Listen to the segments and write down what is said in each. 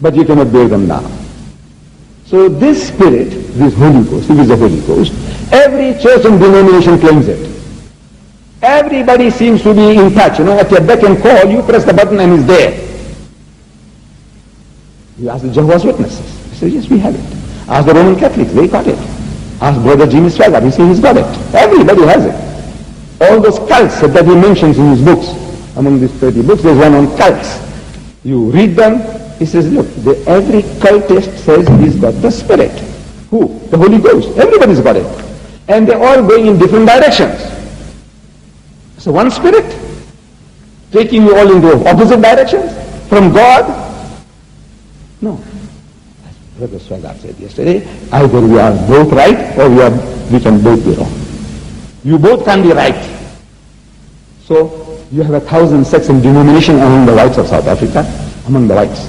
but you cannot bear them now. So this Spirit, this Holy Ghost, it is the Holy Ghost. Every church and denomination claims it. Everybody seems to be in touch. At your beck and call, you press the button and it's there. You ask the Jehovah's Witnesses. They say, yes, we have it. Ask the Roman Catholics, they got it. Ask Brother Jimmy Swaggart, he says he's got it. Everybody has it. All those cults that he mentions in his books, among these 30 books, there's one on cults. You read them, he says, look, every cultist says he's got the Spirit. Who? The Holy Ghost. Everybody's got it. And they're all going in different directions. So one Spirit, taking you all into opposite directions from God? No. As Brother Swaggart said yesterday, either we are both right or we can both be wrong. You both can be right. So you have 1,000 sects and denominations among the whites of South Africa, among the whites,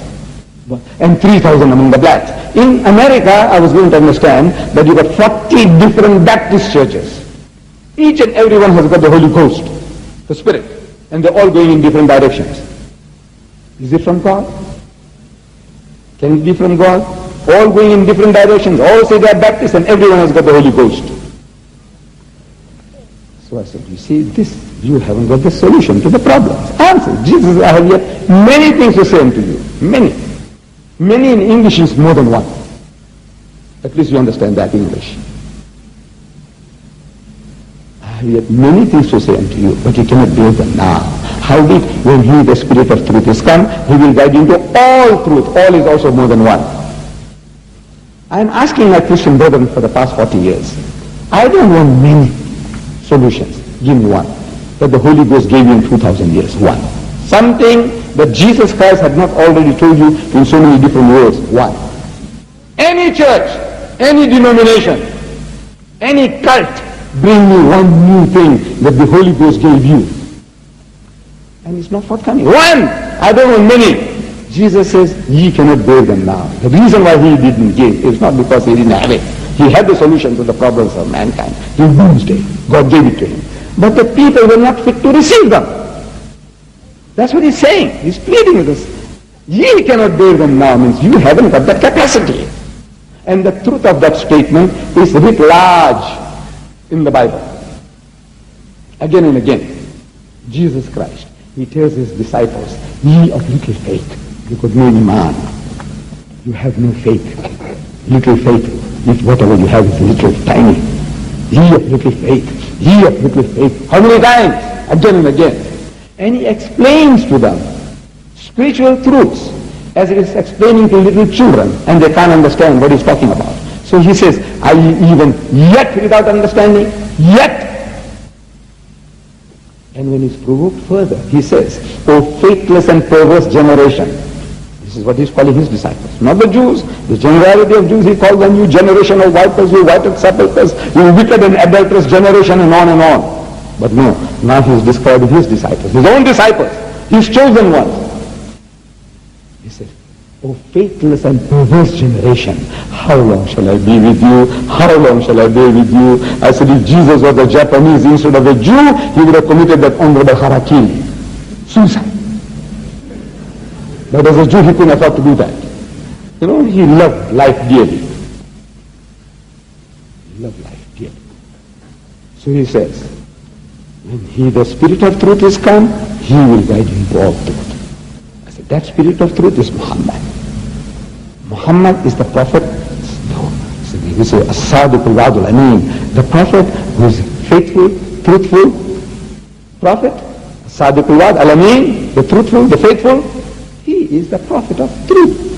and 3,000 among the blacks. In America, I was going to understand that you got 40 different Baptist churches. Each and every one has got the Holy Ghost, the Spirit, and they're all going in different directions. Is it from God? Can it be from God? All going in different directions. All say they're Baptists and everyone has got the Holy Ghost. So I said, you see, you haven't got the solution to the problems. Answer. Jesus, I have yet many things to say unto you. Many. Many in English is more than one. At least you understand that English. I have yet many things to say unto you, but you cannot bear them now. Howbeit, when he, the Spirit of truth, is come, he will guide you into all truth. All is also more than one. I am asking my Christian brethren for the past 40 years. I don't want many solutions. Give me one. That the Holy Ghost gave you in 2,000 years. One. Something that Jesus Christ had not already told you in so many different ways. One. Any church, any denomination, any cult, bring me one new thing that the Holy Ghost gave you. And it's not forthcoming. One! I don't want many. Jesus says, ye cannot bear them now. The reason why he didn't give is not because he didn't have it. He had the solution to the problems of mankind. In doomsday, God gave it to him. But the people were not fit to receive them. That's what he's saying. He's pleading with us. Ye cannot bear them now means you haven't got that capacity. And the truth of that statement is writ large in the Bible. Again and again. Jesus Christ, he tells his disciples, ye of little faith, because no man, you have no faith. Little faith, if whatever you have is little, tiny. Ye of little faith, ye of little faith. How many times? Again and again. And he explains to them spiritual truths as it is explaining to little children, and they can't understand what he's talking about. So he says, are ye even yet without understanding? Yet! And when he's provoked further, he says, O faithless and perverse generation. This is what he's calling his disciples. Not the Jews. The generality of Jews, he called them, you generation of vipers, you whited sepulchres, you wicked and adulterous generation, and on and on. But no, now he's describing his disciples, his own disciples, his chosen ones. He said, O faithless and perverse generation, how long shall I be with you? How long shall I be with you? I said, if Jesus was a Japanese instead of a Jew, he would have committed that honorable harakiri, suicide. But as a Jew, he couldn't afford to do that. You know, he loved life dearly. He loved life dearly. So he says, when he, the Spirit of truth, is come, he will guide you into all truth. I said, that Spirit of truth is Muhammad. Muhammad is the prophet. We say, As-Sadiqul Wa'dul Ameen, the prophet who is faithful, truthful prophet. As-Sadiqul Wa'd Al-Ameen, the truthful, the faithful. He is the prophet of truth.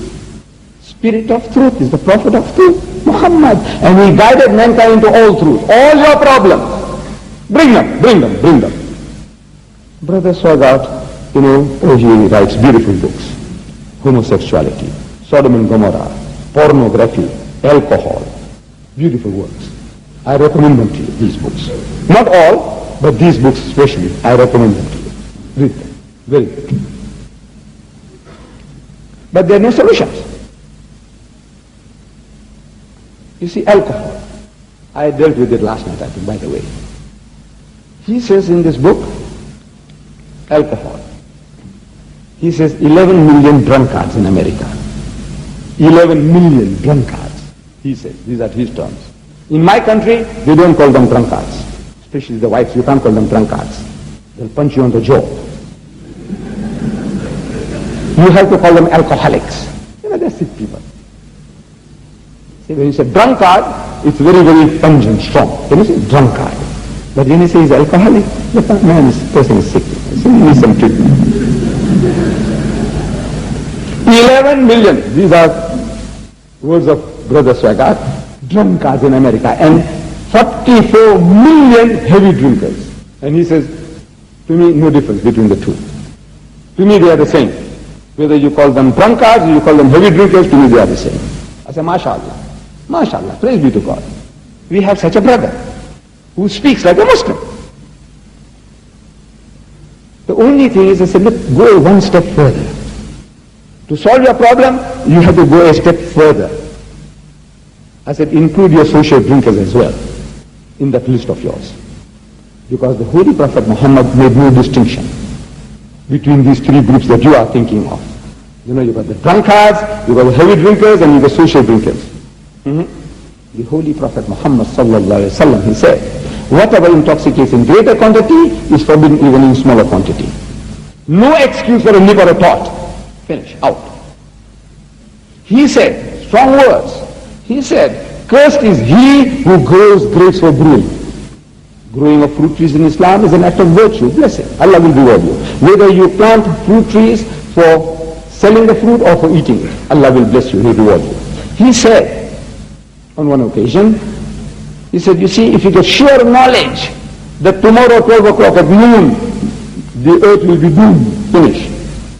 Spirit of truth is the prophet of truth, Muhammad. And he guided mankind into all truth. All your problems, bring them, bring them, bring them. Brother Swaggart, he writes beautiful books. Homosexuality, Sodom and Gomorrah, pornography, alcohol. Beautiful works. I recommend them to you, these books. Not all, but these books especially, I recommend them to you. Read them. Very good. But there are no solutions. You see, alcohol. I dealt with it last night, I think, by the way. He says in this book, alcohol. He says 11 million drunkards in America. 11 million drunkards, he said. These are his terms. In my country, they don't call them drunkards. Especially the whites, you can't call them drunkards. They'll punch you on the jaw. You have to call them alcoholics. They're sick people. See, when you say drunkard, it's very, very pungent, strong. When you say drunkard, but when you say he's alcoholic, the person is sick. So he needs some treatment. 11 million, these are words of Brother Swaggart, drunkards in America, and 44 million heavy drinkers. And he says, to me, no difference between the two. To me, they are the same. Whether you call them drunkards or you call them heavy drinkers, to me they are the same. I say, MashaAllah. MashaAllah, praise be to God. We have such a brother who speaks like a Muslim. The only thing is, I said, look, go one step further. To solve your problem, you have to go a step further. I said, include your social drinkers as well in that list of yours. Because the Holy Prophet Muhammad made no distinction between these three groups that you are thinking of. You know, you've got the drunkards, you've got the heavy drinkers, and you've got social drinkers. The Holy Prophet Muhammad sallallahu alaihi wasallam, he said, whatever intoxicates in greater quantity is forbidden even in smaller quantity. No excuse for a nip or a tot. Finish, out. He said, strong words, he said, cursed is he who grows grapes for brewing. Growing of fruit trees in Islam is an act of virtue. Bless it. Allah will reward you. Whether you plant fruit trees for selling the fruit or for eating it, Allah will bless you, He will reward you. He said, on one occasion, he said, you see, if you get sure knowledge that tomorrow 12 o'clock at noon, the earth will be doomed, finished.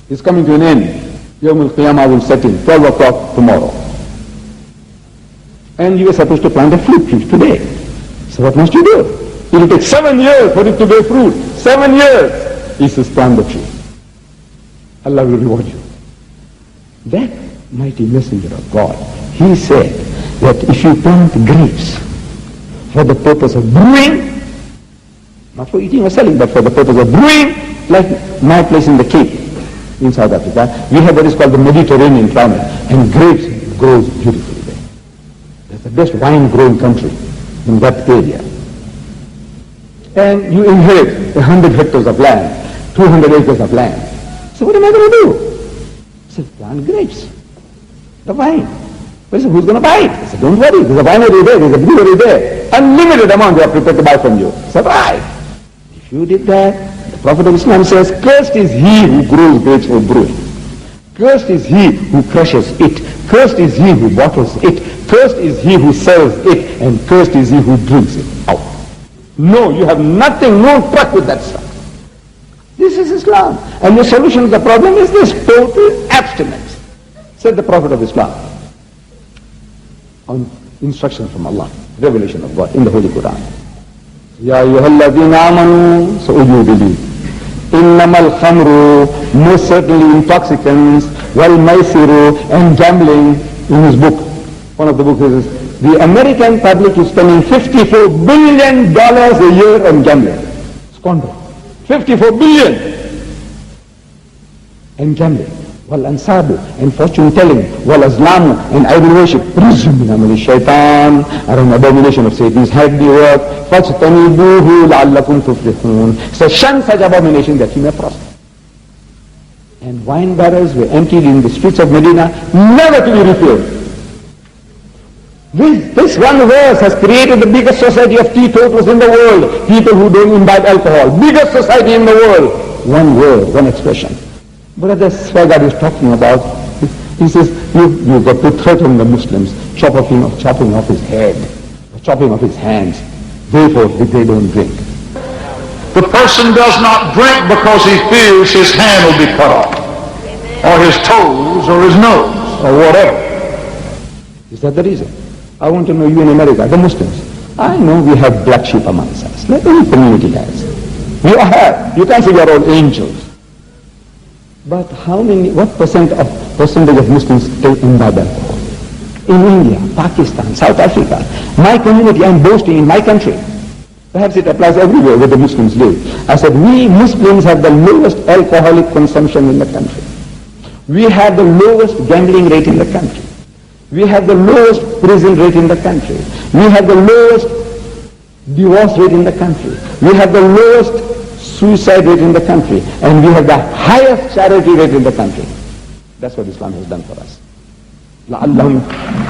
It's coming to an end. Yawm al-Qiyamah will set in, 12 o'clock tomorrow. And you were supposed to plant a fruit tree today. So what must you do? It will take 7 years for it to bear fruit. 7 years. He says, plant the tree. Allah will reward you. That mighty messenger of God, he said that if you plant grapes for the purpose of brewing, not for eating or selling, but for the purpose of brewing, like my place in the Cape, in South Africa, we have what is called the Mediterranean climate, and grapes grows beautifully there. That's the best wine growing country in that area. And you inherit 100 hectares of land, 200 acres of land. So what am I going to do? I said, plant grapes, the wine. I said, who's going to buy it? I said, don't worry, there's a winery there, there's a brewery there. Unlimited amount they are prepared to buy from you. I said, right. If you did that, the Prophet of Islam says, cursed is he who grows grapes for brewing. Cursed is he who crushes it. Cursed is he who bottles it. Cursed is he who sells it. And cursed is he who drinks it out. No, you have nothing, no truck with that stuff. This is Islam. And the solution to the problem is this, total abstinence, said the Prophet of Islam, on instruction from Allah, revelation of God in the Holy Quran. Ya ayyuhalladhina amanu, so you believe. Innamal khamru, most certainly intoxicants, wal maisiru, and gambling. In his book, one of the books is, the American public is spending $54 billion a year on gambling. Squandering. $54 billion in gambling. Wal ansabu, and fortune telling. Wal azlamu, and idol worship. Rizum min amali shaitan, are an abomination of Satan's handiwork. Fajtanibuhu la'allakum tuflihun. So shun such abomination that you may prosper. And wine barrels were emptied in the streets of Medina, never to be refilled. This one verse has created the biggest society of teetotalers in the world. People who don't imbibe alcohol. Biggest society in the world. One word, one expression. Brother Swaggart is talking about, he says, you've got to threaten the Muslims, chopping off his head, chopping off his hands. Therefore, they don't drink. The person does not drink because he fears his hand will be cut off, or his toes, or his nose, or whatever. Is that the reason? I want to know, you in America, the Muslims. I know we have black sheep amongst us, like any community has. You have. You can't say you're all angels. But what percentage of Muslims take imbibe alcohol? In India, Pakistan, South Africa, my community, I'm boasting in my country. Perhaps it applies everywhere where the Muslims live. I said, we Muslims have the lowest alcoholic consumption in the country. We have the lowest gambling rate in the country. We have the lowest prison rate in the country. We have the lowest divorce rate in the country. We have the lowest suicide rate in the country. And we have the highest charity rate in the country. That's what Islam has done for us. لَعَلَّهُمْ